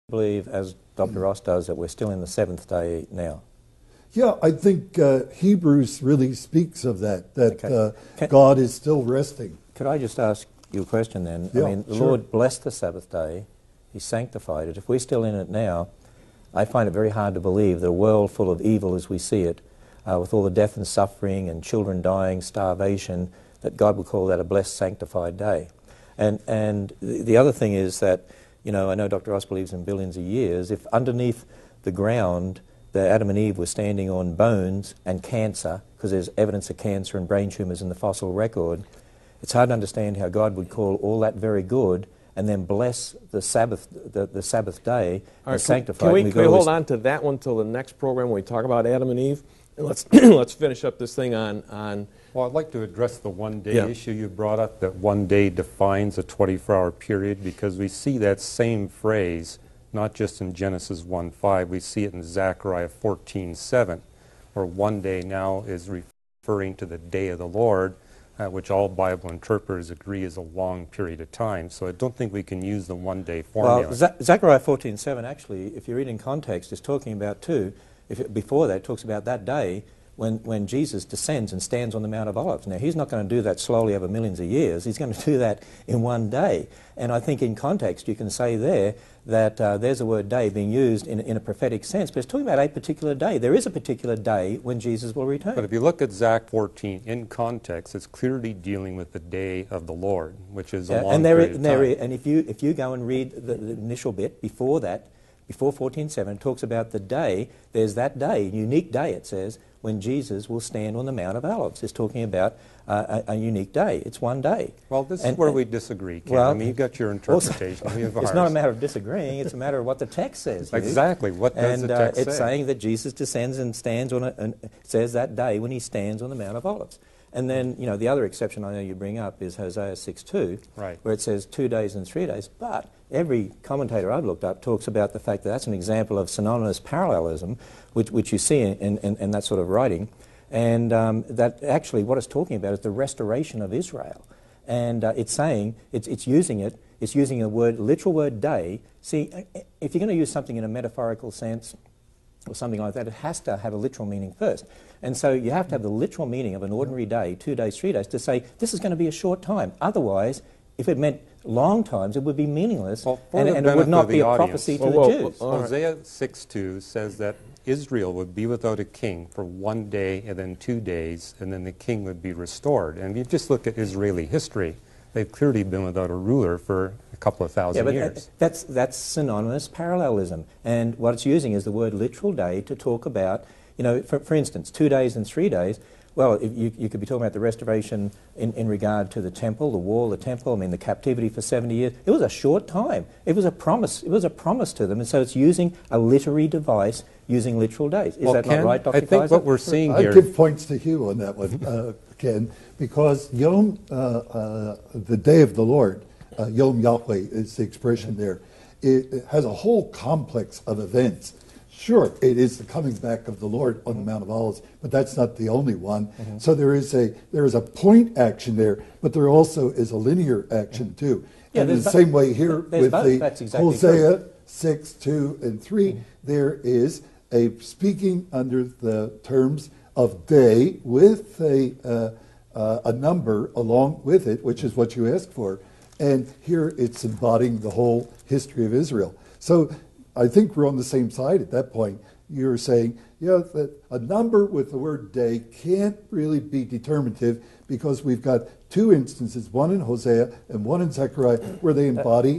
believe, as Dr. Ross does, that we're still in the seventh day now? Yeah, I think Hebrews really speaks of that, Okay. God is still resting. Could I just ask you a question then? Yeah, I mean, the sure. Lord blessed the Sabbath day. He sanctified it. If we're still in it now, I find it very hard to believe that a world full of evil as we see it, with all the death and suffering and children dying, starvation, that God would call that a blessed, sanctified day. And the other thing is that, you know, I know Dr. Ross believes in billions of years. If underneath the ground, Adam and Eve were standing on bones and cancer, because there's evidence of cancer and brain tumours in the fossil record, it's hard to understand how God would call all that very good and then bless the Sabbath, the Sabbath day, and sanctify it. Can we hold on to that one till the next program when we talk about Adam and Eve? And let's finish up this thing on. Well, I'd like to address the one-day issue you brought up, that one day defines a 24-hour period, because we see that same phrase not just in Genesis 1:5, we see it in Zechariah 14:7, where one day now is referring to the day of the Lord, which all Bible interpreters agree is a long period of time. So I don't think we can use the one-day formula. Well, Zechariah 14:7, actually, if you read in context, is talking about before that, it talks about that day when Jesus descends and stands on the Mount of Olives. Now, he's not going to do that slowly over millions of years. He's going to do that in one day. And I think in context, you can say there that there's the word day being used in a prophetic sense, but it's talking about a particular day. There is a particular day when Jesus will return. But if you look at Zach 14 in context, it's clearly dealing with the day of the Lord, which is a long period of time. And if you go and read the initial bit before that, before 14:7, it talks about the day. There's that day, unique day, it says, when Jesus will stand on the Mount of Olives. It's talking about a unique day. It's one day. Well, this is where we disagree, Ken. Well, I mean, you've got your interpretation. We have ours. It's not a matter of disagreeing. It's a matter of what the text says. Exactly. What does the text say? It's saying that Jesus descends and stands on and it says that day when he stands on the Mount of Olives. And then, you know, the other exception I know you bring up is Hosea 6:2, right, where it says 2 days and 3 days. But every commentator I've looked up talks about the fact that that's an example of synonymous parallelism, which you see in that sort of writing. And that actually what it's talking about is the restoration of Israel. And it's saying, it's using a literal word day. See, if you're going to use something in a metaphorical sense, or something like that, it has to have a literal meaning first. And so you have to have the literal meaning of an ordinary day, 2 days, 3 days, to say this is going to be a short time. Otherwise, if it meant long times, it would be meaningless, and it would not be a prophecy to the Jews. Hosea 6:2 says that Israel would be without a king for 1 day and then 2 days, and then the king would be restored. And if you just look at Israeli history, they've clearly been without a ruler for a couple of thousand years. That's synonymous parallelism. And what it's using is the word literal day to talk about, you know, for instance, 2 days and 3 days. Well, if you could be talking about the restoration in regard to the temple, the wall, the temple, I mean, the captivity for 70 years. It was a short time. It was a promise. It was a promise to them. And so it's using a literary device using literal days. Is that Ken, not right, Dr. I think Kaiser? what we're seeing here... I give points to Hugh on that one, Ken, because Yom, the day of the Lord, Yom Yahweh is the expression there. It has a whole complex of events. Sure, it is the coming back of the Lord on the Mount of Olives, but that's not the only one. Mm-hmm. So there is a point action there, but there also is a linear action too. Yeah, and in the same way here with the exactly Hosea true. 6, 2, and 3, there is a speaking under the terms of day with a number along with it, which is what you asked for. And here it's embodying the whole history of Israel. So I think we're on the same side at that point. You're saying, that a number with the word day can't really be determinative because we've got two instances, one in Hosea and one in Zechariah, where they embody